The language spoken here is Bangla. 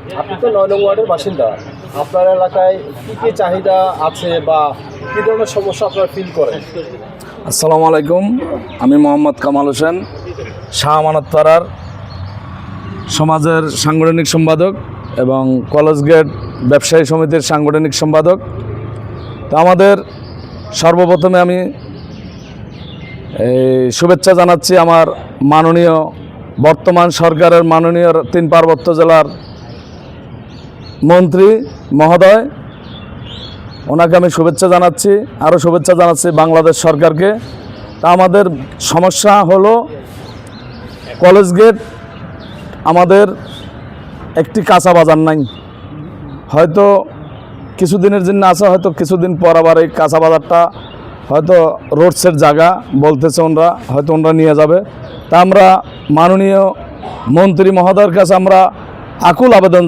আপনি তো ৯ নং ওয়ার্ডের বাসিন্দা, আপনার এলাকায় কী কী চাহিদা আছে বা কী ধরনের সমস্যা আপনারা ফিল করেন? আসসালামু আলাইকুম, আমি মোহাম্মদ কামাল হোসেন, শাহ আমানতপাড়ার সমাজের সাংগঠনিক সম্পাদক এবং কলেজ গেট ব্যবসায়ী সমিতির সাংগঠনিক সম্পাদক। তো আমাদের সর্বপ্রথমে আমি শুভেচ্ছা জানাচ্ছি আমার মাননীয় বর্তমান সরকারের মাননীয় 3 পার্বত্য জেলার মন্ত্রী মহোদয়, ওনাকে আমি শুভেচ্ছা জানাচ্ছি। আরও শুভেচ্ছা জানাচ্ছি বাংলাদেশ সরকারকে। তা আমাদের সমস্যা হলো কলেজ গেট, আমাদের একটি কাঁচা বাজার নাই, হয়তো কিছুদিনের জন্য আছে, হয়তো কিছুদিন পর আবার এই কাঁচা বাজারটা হয়তো রোডসের জায়গা বলতেছে ওনরা, হয়তো ওনরা নিয়ে যাবে। তা আমরা মাননীয় মন্ত্রী মহোদয়ের কাছে আমরা আকুল আবেদন